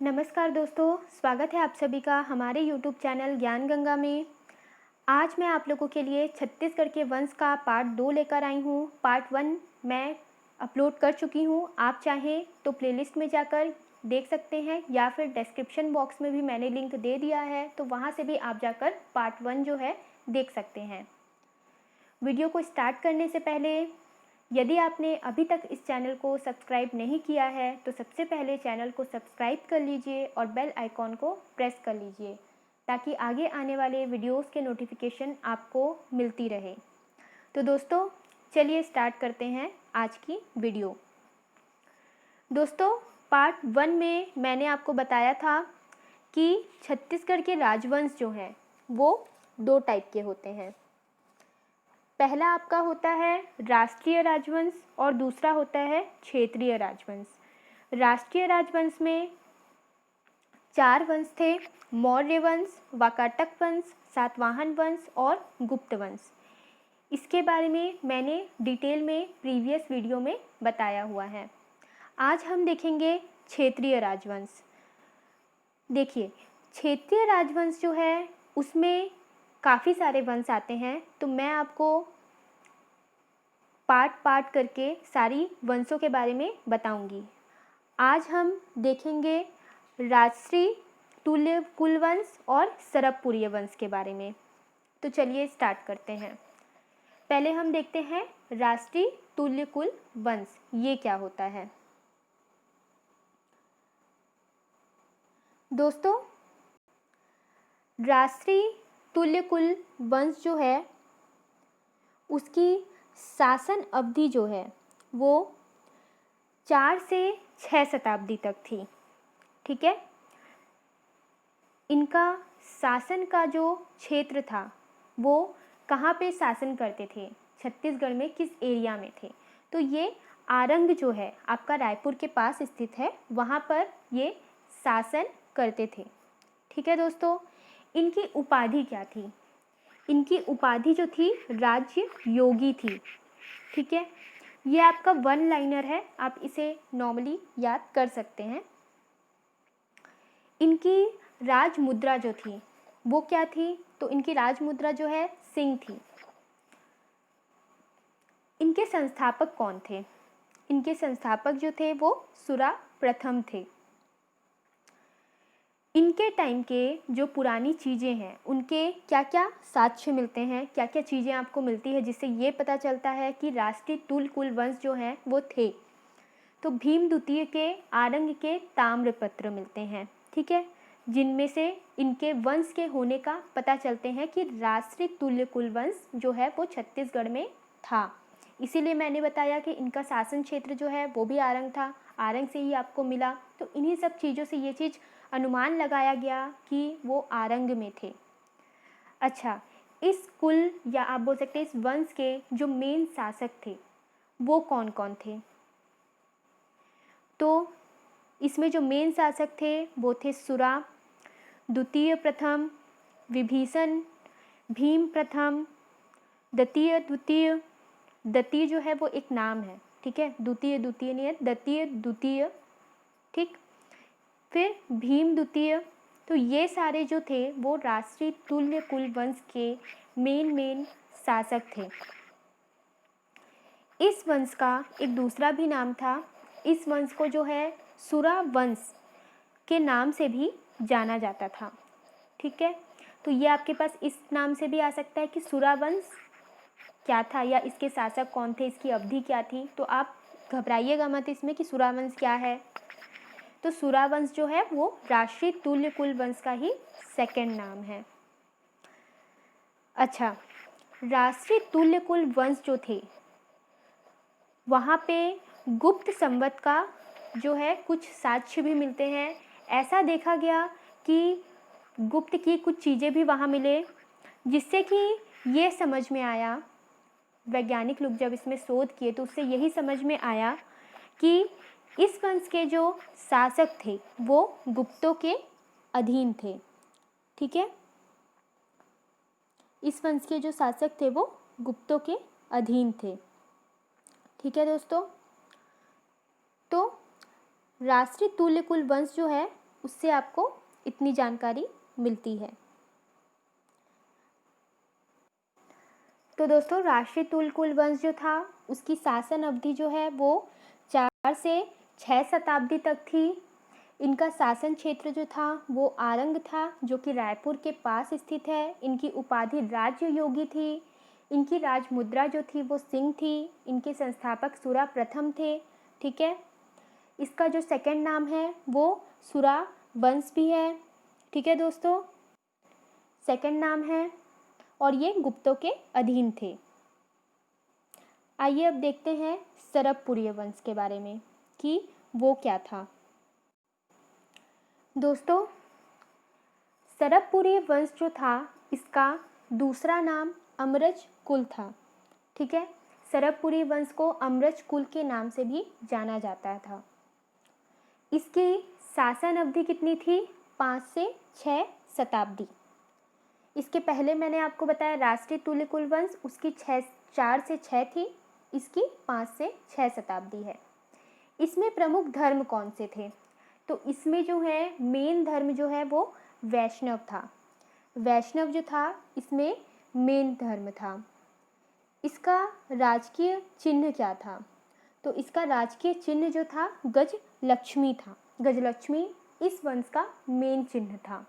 नमस्कार दोस्तों, स्वागत है आप सभी का हमारे YouTube चैनल ज्ञान गंगा में। आज मैं आप लोगों के लिए छत्तीसगढ़ के वंश का पार्ट 2 लेकर आई हूँ। पार्ट 1 मैं अपलोड कर चुकी हूँ। आप चाहें तो प्लेलिस्ट में जाकर देख सकते हैं या फिर डिस्क्रिप्शन बॉक्स में भी मैंने लिंक दे दिया है, तो वहाँ से भी आप जाकर पार्ट 1 जो है देख सकते हैं। वीडियो को स्टार्ट करने से पहले यदि आपने अभी तक इस चैनल को सब्सक्राइब नहीं किया है तो सबसे पहले चैनल को सब्सक्राइब कर लीजिए और बेल आइकॉन को प्रेस कर लीजिए ताकि आगे आने वाले वीडियोस के नोटिफिकेशन आपको मिलती रहे। तो दोस्तों चलिए स्टार्ट करते हैं आज की वीडियो। दोस्तों पार्ट 1 में मैंने आपको बताया था कि छत्तीसगढ़ के राजवंश जो हैं वो 2 टाइप के होते हैं। पहला आपका होता है राष्ट्रीय राजवंश और दूसरा होता है क्षेत्रीय राजवंश। राष्ट्रीय राजवंश में 4 वंश थे: मौर्य वंश, वाकाटक वंश, सातवाहन वंश और गुप्त वंश। इसके बारे में मैंने डिटेल में प्रीवियस वीडियो में बताया हुआ है। आज हम देखेंगे क्षेत्रीय राजवंश। देखिए, क्षेत्रीय राजवंश जो है उसमें काफ़ी सारे वंश आते हैं, तो मैं आपको पार्ट करके सारी वंशों के बारे में बताऊंगी। आज हम देखेंगे राजश्री तुल्य कुल वंश और सरबपुरीय वंश के बारे में। तो चलिए स्टार्ट करते हैं। पहले हम देखते हैं राष्ट्रीय तुल्य कुल वंश, ये क्या होता है। दोस्तों राष्ट्रीय तुल्य कुल वंश जो है उसकी शासन अवधि जो है वो 4 से 6 शताब्दी तक थी। ठीक है, इनका शासन का जो क्षेत्र था वो कहाँ पे शासन करते थे, छत्तीसगढ़ में किस एरिया में थे, तो ये आरंग जो है आपका रायपुर के पास स्थित है, वहाँ पर ये शासन करते थे। ठीक है दोस्तों, इनकी उपाधि क्या थी? इनकी उपाधि जो थी राज्य योगी थी। ठीक है, ये आपका 1 लाइनर है, आप इसे नॉर्मली याद कर सकते हैं। इनकी राज मुद्रा जो थी वो क्या थी? तो इनकी राज मुद्रा जो है सिंह थी। इनके संस्थापक कौन थे? इनके संस्थापक जो थे वो सुरा प्रथम थे। इनके टाइम के जो पुरानी चीज़ें हैं उनके क्या क्या साक्ष्य मिलते हैं, क्या क्या चीज़ें आपको मिलती है जिससे ये पता चलता है कि राष्ट्रीय तुल कुल वंश जो हैं वो थे। तो भीम द्वितीय के आरंग के ताम्रपत्र मिलते हैं। ठीक है, जिनमें से इनके वंश के होने का पता चलते हैं कि राष्ट्रीय तुल्य कुल वंश जो है वो छत्तीसगढ़ में था। इसीलिए मैंने बताया कि इनका शासन क्षेत्र जो है वो भी आरंग था, आरंग से ही आपको मिला। तो इन्हीं सब चीज़ों से ये चीज़ अनुमान लगाया गया कि वो आरंग में थे। अच्छा, इस कुल या आप बोल सकते हैं इस वंश के जो मेन शासक थे वो कौन कौन थे? तो इसमें जो मेन शासक थे वो थे सुरा, द्वितीय प्रथम, विभीषण, भीम प्रथम, द्वितीय। द्वितीय जो है वो एक नाम है। ठीक है, द्वितीय नहीं है, द्वितीय। ठीक, फिर भीम द्वितीय। तो ये सारे जो थे वो राष्ट्रीय तुल्य कुल वंश के मेन शासक थे। इस वंश का एक दूसरा भी नाम था। इस वंश को जो है सुरा वंश के नाम से भी जाना जाता था। ठीक है, तो ये आपके पास इस नाम से भी आ सकता है कि सुरा वंश क्या था या इसके शासक कौन थे, इसकी अवधि क्या थी। तो आप घबराइएगा मत इसमें कि सुरा वंश क्या है। तो सुरा वंश जो है वो राष्ट्रीय तुल्य कुल वंश का ही सेकंड नाम है। अच्छा, राष्ट्रीय तुल्य कुल वंश जो थे वहाँ पे गुप्त संवत का जो है कुछ साक्ष्य भी मिलते हैं। ऐसा देखा गया कि गुप्त की कुछ चीज़ें भी वहाँ मिले, जिससे कि ये समझ में आया, वैज्ञानिक लोग जब इसमें शोध किए तो उससे यही समझ में आया कि इस वंश के जो शासक थे वो गुप्तों के अधीन थे। ठीक है, इस वंश के जो शासक थे वो गुप्तों के अधीन थे। ठीक है दोस्तों, तो राष्ट्रीय तुल्य कुल वंश जो है उससे आपको इतनी जानकारी मिलती है। तो दोस्तों राष्ट्रीय तुलकुल वंश जो था उसकी शासन अवधि जो है वो 4 से 6 शताब्दी तक थी। इनका शासन क्षेत्र जो था वो आरंग था, जो कि रायपुर के पास स्थित है। इनकी उपाधि राज्य योगी थी। इनकी राज मुद्रा जो थी वो सिंह थी। इनके संस्थापक सुरा प्रथम थे। ठीक है, इसका जो सेकंड नाम है वो सुरा वंश भी है। ठीक है दोस्तों, सेकंड नाम है और ये गुप्तों के अधीन थे। आइए अब देखते हैं सरबपुरी वंश के बारे में कि वो क्या था। दोस्तों सरबपुरी वंश जो था इसका दूसरा नाम अमरज कुल था। ठीक है, सरबपुरी वंश को अमरज कुल के नाम से भी जाना जाता था। इसकी शासन अवधि कितनी थी? 5 से 6 शताब्दी। इसके पहले मैंने आपको बताया राष्ट्रीय तुल्यकुल वंश, उसकी 4 से 6 थी, इसकी 5 से 6 शताब्दी है। इसमें प्रमुख धर्म कौन से थे? तो इसमें जो है मेन धर्म जो है वो वैष्णव था। वैष्णव जो था इसमें मेन धर्म था। इसका राजकीय चिन्ह क्या था? तो इसका राजकीय चिन्ह जो था गजलक्ष्मी था। गजलक्ष्मी इस वंश का मेन चिन्ह था।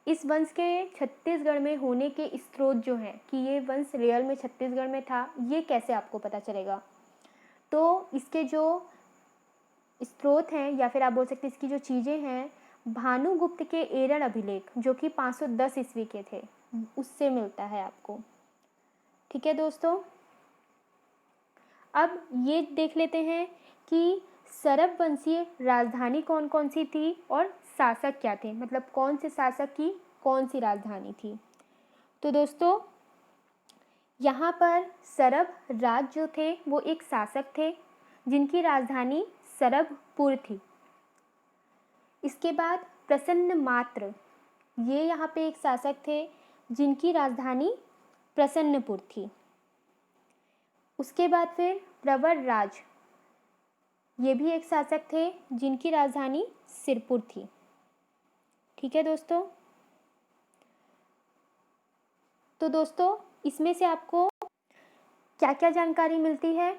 इस वंश के छत्तीसगढ़ में होने के स्रोत जो हैं कि ये वंश रियल में छत्तीसगढ़ में था, ये कैसे आपको पता चलेगा? तो इसके जो स्रोत हैं या फिर आप बोल सकते हैं इसकी जो चीज़ें हैं, भानुगुप्त के एरण अभिलेख जो कि 510 ईस्वी के थे, उससे मिलता है आपको। ठीक है दोस्तों, अब ये देख लेते हैं कि सरब वंशीय राजधानी कौन कौन सी थी और शासक क्या थे, मतलब कौन से शासक की कौन सी राजधानी थी। तो दोस्तों यहाँ पर सरब राज जो थे वो एक शासक थे जिनकी राजधानी सरबपुर थी। इसके बाद प्रसन्न मात्र, ये यहाँ पे एक शासक थे जिनकी राजधानी प्रसन्नपुर थी। उसके बाद फिर प्रवर राज, ये भी एक शासक थे जिनकी राजधानी सिरपुर थी। ठीक है दोस्तों, तो दोस्तों इसमें से आपको क्या क्या जानकारी मिलती है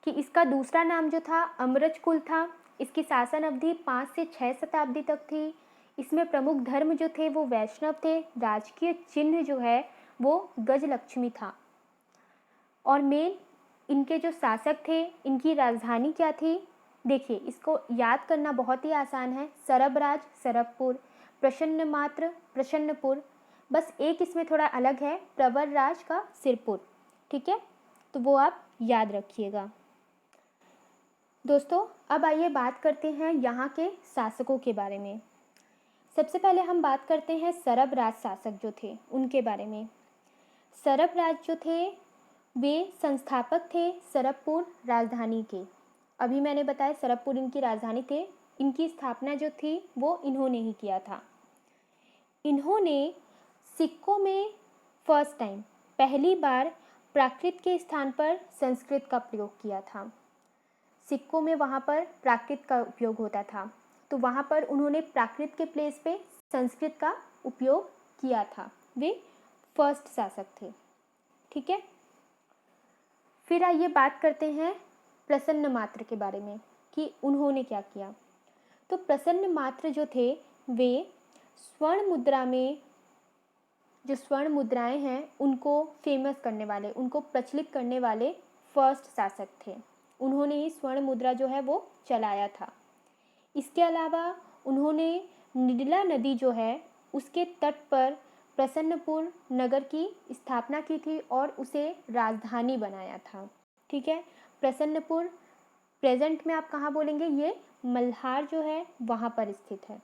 कि इसका दूसरा नाम जो था अमरज कुल था। इसकी शासन अवधि 5 से 6 शताब्दी तक थी। इसमें प्रमुख धर्म जो थे वो वैष्णव थे। राजकीय चिन्ह जो है वो गजलक्ष्मी था। और मेन इनके जो शासक थे इनकी राजधानी क्या थी? देखिए इसको याद करना बहुत ही आसान है। सरबराज सरबपुर, प्रसन्न मात्र प्रसन्नपुर, बस एक इसमें थोड़ा अलग है, प्रवर राज का सिरपुर। ठीक है, तो वो आप याद रखिएगा। दोस्तों अब आइए बात करते हैं यहाँ के शासकों के बारे में। सबसे पहले हम बात करते हैं सरब राज शासक जो थे उनके बारे में। सरब राज जो थे वे संस्थापक थे सरबपुर राजधानी के। अभी मैंने बताया सरबपुर इनकी राजधानी थे। इनकी स्थापना जो थी वो इन्होंने ही किया था। इन्होंने सिक्कों में फर्स्ट टाइम पहली बार प्राकृत के स्थान पर संस्कृत का प्रयोग किया था। सिक्कों में वहाँ पर प्राकृत का उपयोग होता था, तो वहाँ पर उन्होंने प्राकृत के प्लेस पे संस्कृत का उपयोग किया था। वे फर्स्ट शासक थे। ठीक है, फिर आइए बात करते हैं प्रसन्न मात्र के बारे में कि उन्होंने क्या किया। तो प्रसन्न मात्र जो थे वे स्वर्ण मुद्रा में जो स्वर्ण मुद्राएं हैं उनको फेमस करने वाले, उनको प्रचलित करने वाले फर्स्ट शासक थे। उन्होंने ही स्वर्ण मुद्रा जो है वो चलाया था। इसके अलावा उन्होंने निडला नदी जो है उसके तट पर प्रसन्नपुर नगर की स्थापना की थी और उसे राजधानी बनाया था। ठीक है, प्रसन्नपुर प्रेजेंट में आप कहाँ बोलेंगे, ये मल्हार जो है वहाँ पर स्थित है।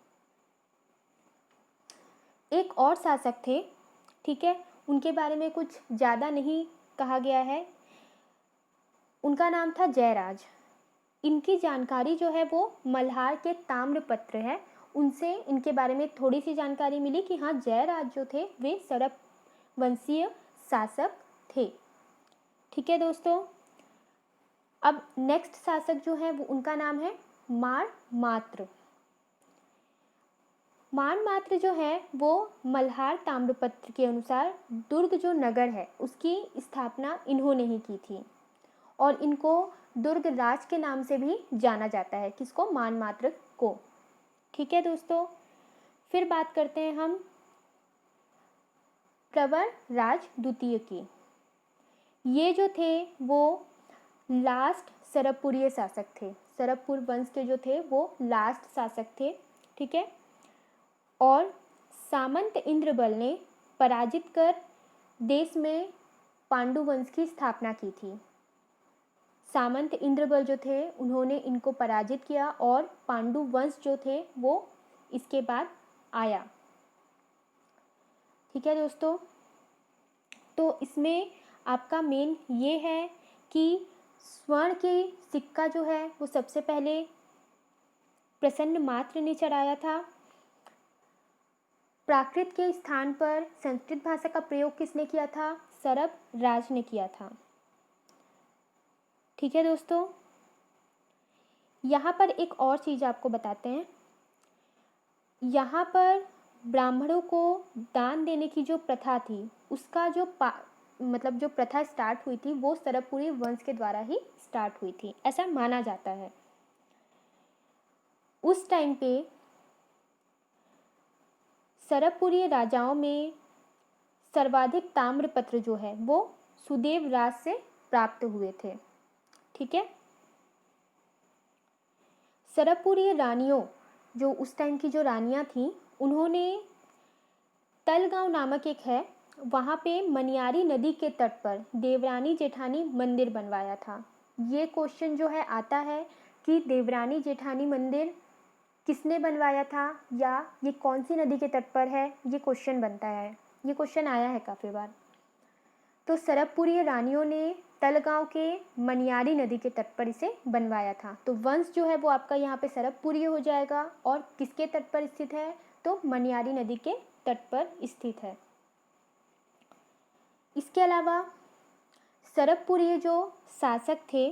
एक और शासक थे, ठीक है, उनके बारे में कुछ ज़्यादा नहीं कहा गया है। उनका नाम था जयराज। इनकी जानकारी जो है वो मल्हार के ताम्रपत्र है, उनसे इनके बारे में थोड़ी सी जानकारी मिली कि हाँ जयराज जो थे वे सरब वंशीय शासक थे। ठीक है दोस्तों, अब नेक्स्ट शासक जो है वो उनका नाम है माणमात्र। माणमात्र जो है वो मल्हार ताम्रपत्र के अनुसार दुर्ग जो नगर है उसकी स्थापना इन्होंने ही की थी और इनको दुर्ग राज के नाम से भी जाना जाता है। किसको? माणमात्र को। ठीक है दोस्तों, फिर बात करते हैं हम प्रवर राज द्वितीय की। ये जो थे वो लास्ट सरबपुरीय शासक थे। सरबपुर वंश के जो थे वो लास्ट शासक थे। ठीक है, और सामंत इंद्रबल ने पराजित कर देश में पांडु वंश की स्थापना की थी। सामंत इंद्रबल जो थे उन्होंने इनको पराजित किया और पांडु वंश जो थे वो इसके बाद आया। ठीक है दोस्तों, तो इसमें आपका मेन ये है कि स्वर्ण की सिक्का जो है वो सबसे पहले प्रसन्न मात्र ने चढ़ाया था। प्राकृत के स्थान पर संस्कृत भाषा का प्रयोग किसने किया था? सरब राज ने किया था। ठीक है दोस्तों, यहाँ पर एक और चीज़ आपको बताते हैं। यहाँ पर ब्राह्मणों को दान देने की जो प्रथा थी उसका जो मतलब जो प्रथा स्टार्ट हुई थी वो सरबपुरी वंश के द्वारा ही स्टार्ट हुई थी, ऐसा माना जाता है। उस टाइम पे सरबपुरी राजाओं में सर्वाधिक ताम्रपत्र जो है वो सुदेव राज से प्राप्त हुए थे। ठीक है, सरबपुरी रानियों जो उस टाइम की जो रानियां थीं उन्होंने तलगांव नामक एक है वहाँ पे मनियारी नदी के तट पर देवरानी जेठानी मंदिर बनवाया था। ये क्वेश्चन जो है आता है कि देवरानी जेठानी मंदिर किसने बनवाया था या ये कौन सी नदी के तट पर है, ये क्वेश्चन बनता है। ये क्वेश्चन आया है काफ़ी बार। तो सरबपुरी रानियों ने तलगांव के मनियारी नदी के तट पर इसे बनवाया था। तो वंश जो है वो आपका यहाँ पे सरबपुरी हो जाएगा और किसके तट पर स्थित है? तो मनियारी नदी के तट पर स्थित है। इसके अलावा सरबपुरी जो शासक थे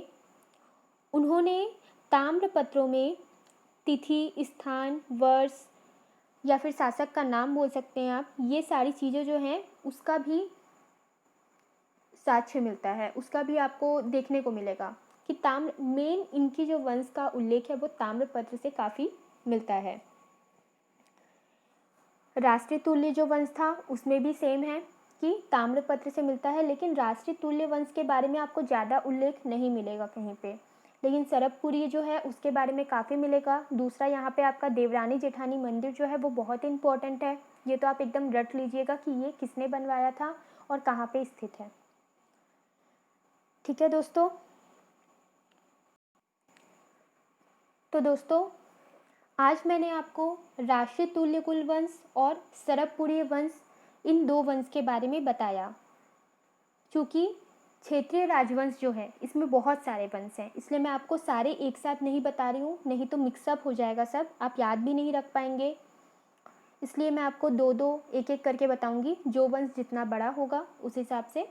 उन्होंने ताम्रपत्रों में तिथि, स्थान, वर्ष या फिर शासक का नाम बोल सकते हैं आप, ये सारी चीज़ें जो हैं उसका भी साक्ष्य मिलता है, उसका भी आपको देखने को मिलेगा कि मेन इनकी जो वंश का उल्लेख है वो ताम्रपत्र से काफ़ी मिलता है। राष्ट्रीय तुल्य जो वंश था उसमें भी सेम है कि ताम्रपत्र से मिलता है, लेकिन राष्ट्रीय तुल्य वंश के बारे में आपको ज़्यादा उल्लेख नहीं मिलेगा कहीं पे, लेकिन सरबपुरी जो है उसके बारे में काफ़ी मिलेगा। दूसरा यहाँ पे आपका देवरानी जेठानी मंदिर जो है वो बहुत इंपॉर्टेंट है, ये तो आप एकदम रट लीजिएगा कि ये किसने बनवाया था और कहाँ पे स्थित है। ठीक है दोस्तों, तो दोस्तों आज मैंने आपको राष्ट्रीय तुल्य कुल वंश और सरबपुरी वंश इन दो वंश के बारे में बताया। क्योंकि क्षेत्रीय राजवंश जो है इसमें बहुत सारे वंश हैं, इसलिए मैं आपको सारे एक साथ नहीं बता रही हूँ, नहीं तो मिक्सअप हो जाएगा सब, आप याद भी नहीं रख पाएंगे। इसलिए मैं आपको दो दो एक एक करके बताऊँगी, जो वंश जितना बड़ा होगा उस हिसाब से।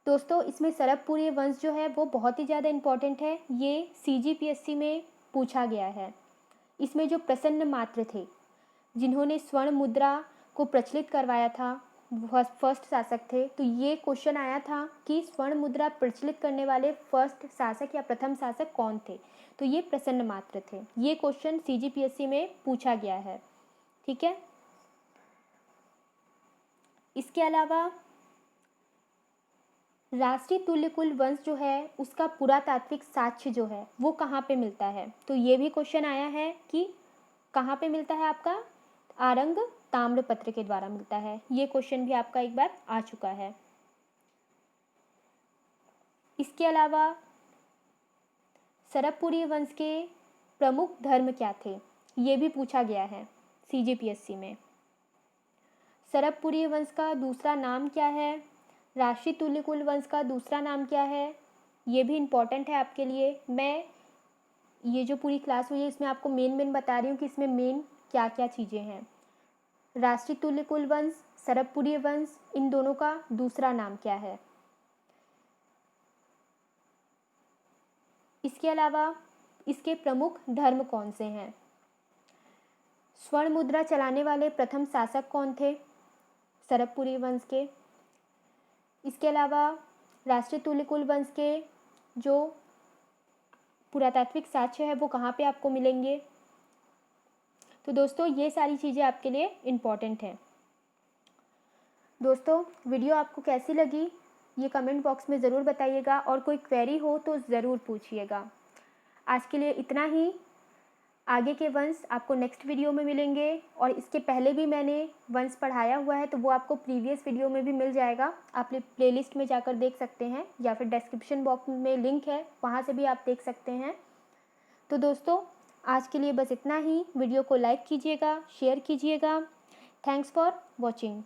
दोस्तों इसमें सरबपुरी वंश जो है वो बहुत ही ज़्यादा इम्पॉर्टेंट है, ये CGPSC में पूछा गया है। इसमें जो प्रसन्न मात्र थे जिन्होंने स्वर्ण मुद्रा को प्रचलित करवाया था, फर्स्ट शासक थे, तो ये क्वेश्चन आया था कि स्वर्ण मुद्रा प्रचलित करने वाले फर्स्ट शासक या प्रथम शासक कौन थे, तो ये प्रसन्न मात्र थे। ये क्वेश्चन CGPSC में पूछा गया है। ठीक है, इसके अलावा राष्ट्रीय तुल्य कुल वंश जो है उसका पुरातात्विक साक्ष्य जो है वो कहाँ पे मिलता है, तो ये भी क्वेश्चन आया है कि कहाँ पे मिलता है आपका? आरंग ताम्रपत्र के द्वारा मिलता है। ये क्वेश्चन भी आपका एक बार आ चुका है। इसके अलावा सरबपुरी वंश के प्रमुख धर्म क्या थे, ये भी पूछा गया है CGPSC में। सरबपुरी वंश का दूसरा नाम क्या है? राष्ट्रीय तुल्य कुल वंश का दूसरा नाम क्या है? ये भी इम्पॉर्टेंट है आपके लिए। मैं ये जो पूरी क्लास हुई है इसमें आपको मेन बता रही हूँ कि इसमें मेन क्या क्या चीज़ें हैं। राष्ट्रीय तुल्य कुल वंश, सरबपुरी वंश, इन दोनों का दूसरा नाम क्या है? इसके अलावा इसके प्रमुख धर्म कौन से हैं? स्वर्ण मुद्रा चलाने वाले प्रथम शासक कौन थे? सरबपुरी वंश के। इसके अलावा राष्ट्रीय तुल्यकुल वंश के जो पुरातात्विक साक्ष्य है वो कहाँ पे आपको मिलेंगे? तो दोस्तों ये सारी चीज़ें आपके लिए इम्पॉर्टेंट हैं। दोस्तों वीडियो आपको कैसी लगी ये कमेंट बॉक्स में ज़रूर बताइएगा और कोई क्वेरी हो तो ज़रूर पूछिएगा। आज के लिए इतना ही। आगे के वंश आपको नेक्स्ट वीडियो में मिलेंगे और इसके पहले भी मैंने वंश पढ़ाया हुआ है तो वो आपको प्रीवियस वीडियो में भी मिल जाएगा। आप प्लेलिस्ट में जाकर देख सकते हैं या फिर डिस्क्रिप्शन बॉक्स में लिंक है, वहाँ से भी आप देख सकते हैं। तो दोस्तों आज के लिए बस इतना ही। वीडियो को लाइक कीजिएगा, शेयर कीजिएगा। Thanks for watching.